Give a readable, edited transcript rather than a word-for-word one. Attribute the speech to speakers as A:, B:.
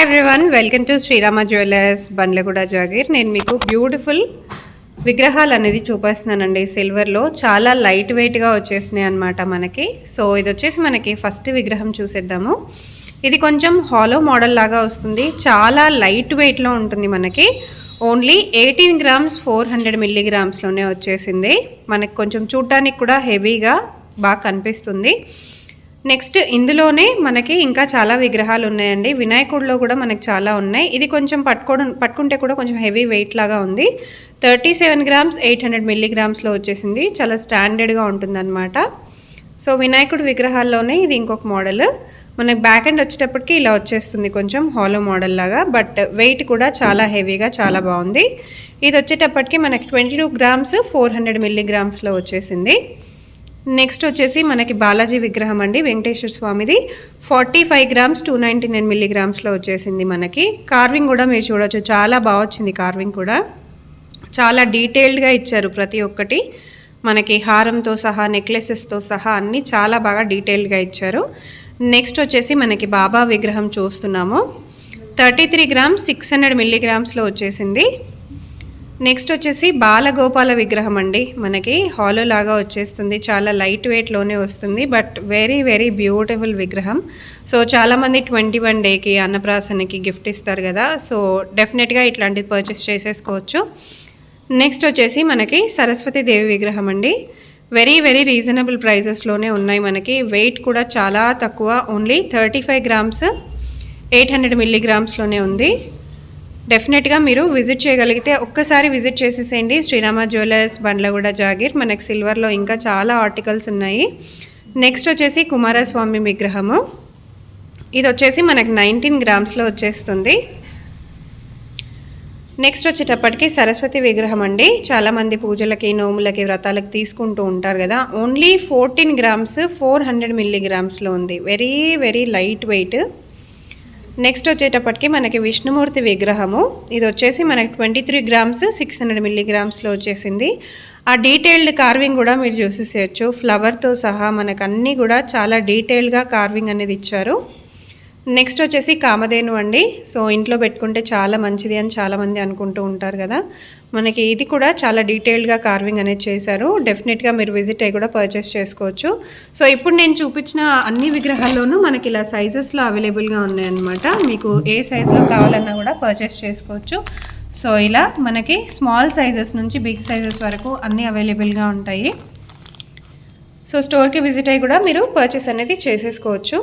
A: Hi everyone, welcome to Srirama jewellers Bandlaguda Jagir. నేను మీకు beautiful విగ్రహాలు అనేది చూపిస్తున్నానండి. సిల్వర్లో చాలా లైట్ వెయిట్గా వచ్చేసినాయి అనమాట మనకి. సో ఇది వచ్చేసి మనకి ఫస్ట్ విగ్రహం చూసేద్దాము. ఇది కొంచెం హాలో మోడల్ లాగా వస్తుంది, చాలా లైట్ వెయిట్లో ఉంటుంది మనకి. ఓన్లీ 18 గ్రామ్స్ 400 మిల్లీగ్రామ్స్లోనే వచ్చేసింది. మనకి కొంచెం చూడటానికి కూడా హెవీగా బాగా కనిపిస్తుంది. నెక్స్ట్ ఇందులోనే మనకి ఇంకా చాలా విగ్రహాలు ఉన్నాయండి. వినాయకుడిలో కూడా మనకి చాలా ఉన్నాయి. ఇది కొంచెం పట్టుకుంటే కూడా కొంచెం హెవీ వెయిట్ లాగా ఉంది. 37 గ్రామ్స్ 800 మిల్లీగ్రామ్స్లో వచ్చేసింది. చాలా స్టాండర్డ్గా ఉంటుందన్నమాట. సో వినాయకుడి విగ్రహాల్లోనే ఇది ఇంకొక మోడల్. మనకి బ్యాక్ ఎండ్ వచ్చేటప్పటికి ఇలా వచ్చేస్తుంది, కొంచెం హాలో మోడల్ లాగా. బట్ వెయిట్ కూడా చాలా హెవీగా చాలా బాగుంది. ఇది వచ్చేటప్పటికి మనకి 22 గ్రామ్స్ 400 మిల్లీగ్రామ్స్లో వచ్చేసింది. నెక్స్ట్ వచ్చేసి మనకి బాలాజీ విగ్రహం అండి, వెంకటేశ్వర స్వామిది. 45 గ్రామ్స్ 299 మిల్లీగ్రామ్స్లో వచ్చేసింది మనకి. కార్వింగ్ కూడా మీరు చూడవచ్చు, చాలా బాగా వచ్చింది. కార్వింగ్ కూడా చాలా డీటెయిల్డ్గా ఇచ్చారు, ప్రతి ఒక్కటి మనకి హారంతో సహా నెక్లెసెస్తో సహా అన్నీ చాలా బాగా డీటెయిల్డ్గా ఇచ్చారు. నెక్స్ట్ వచ్చేసి మనకి బాబా విగ్రహం చూస్తున్నాము. 33 గ్రామ్స్ 600 మిల్లీగ్రామ్స్లో వచ్చేసింది. నెక్స్ట్ వచ్చేసి బాలగోపాల విగ్రహం అండి, మనకి హాలో లాగా వచ్చేస్తుంది. చాలా లైట్ వెయిట్లోనే వస్తుంది, బట్ వెరీ వెరీ బ్యూటిఫుల్ విగ్రహం. సో చాలామంది 21 డేకి అన్నప్రాసనకి గిఫ్ట్ ఇస్తారు కదా, సో డెఫినెట్గా ఇట్లాంటిది పర్చేస్ చేసేసుకోవచ్చు. నెక్స్ట్ వచ్చేసి మనకి సరస్వతి దేవి విగ్రహం అండి. వెరీ వెరీ రీజనబుల్ ప్రైజెస్లోనే ఉన్నాయి మనకి. వెయిట్ కూడా చాలా తక్కువ, ఓన్లీ 35 గ్రామ్స్ 800 మిల్లీగ్రామ్స్లోనే ఉంది. డెఫినెట్గా మీరు విజిట్ చేయగలిగితే ఒక్కసారి విజిట్ చేసేసేయండి శ్రీరామ జ్యువెలర్స్ బండ్లగూడ జాగీర్. మనకి సిల్వర్లో ఇంకా చాలా ఆర్టికల్స్ ఉన్నాయి. నెక్స్ట్ వచ్చేసి కుమారస్వామి విగ్రహము. ఇది వచ్చేసి మనకి 19 గ్రామ్స్లో వచ్చేస్తుంది. నెక్స్ట్ వచ్చేటప్పటికి సరస్వతి విగ్రహం అండి. చాలామంది పూజలకి నోములకి వ్రతాలకి తీసుకుంటూ ఉంటారు కదా. ఓన్లీ 14 గ్రామ్స్ 400 మిల్లీగ్రామ్స్లో ఉంది. Very very light weight. Next వచ్చేటప్పటికి మనకి విష్ణుమూర్తి విగ్రహము. ఇది వచ్చేసి మనకి 23 గ్రామ్స్ 600 మిల్లీగ్రామ్స్లో వచ్చేసింది. ఆ డీటెయిల్డ్ కార్వింగ్ కూడా మీరు చూసేసేయచ్చు, ఫ్లవర్తో సహా మనకు అన్నీ కూడా చాలా డీటెయిల్డ్గా కార్వింగ్ అనేది ఇచ్చారు. నెక్స్ట్ వచ్చేసి కామధేను అండి. సో ఇంట్లో పెట్టుకుంటే చాలా మంచిది అని చాలామంది అనుకుంటూ ఉంటారు కదా. మనకి ఇది కూడా చాలా డీటెయిల్డ్గా కార్వింగ్ అనేది చేశారు. డెఫినెట్గా మీరు విజిట్ అయ్యి కూడా పర్చేస్ చేసుకోవచ్చు. సో ఇప్పుడు నేను చూపించిన అన్ని విగ్రహాల్లోనూ మనకి ఇలా సైజెస్లో అవైలబుల్గా ఉన్నాయన్నమాట. మీకు ఏ సైజులో కావాలన్నా కూడా పర్చేస్ చేసుకోవచ్చు. సో ఇలా మనకి స్మాల్ సైజెస్ నుంచి బిగ్ సైజెస్ వరకు అన్నీ అవైలబుల్గా ఉంటాయి. సో స్టోర్కి విజిట్ అయ్యి కూడా మీరు పర్చేస్ అనేది చేసేసుకోవచ్చు.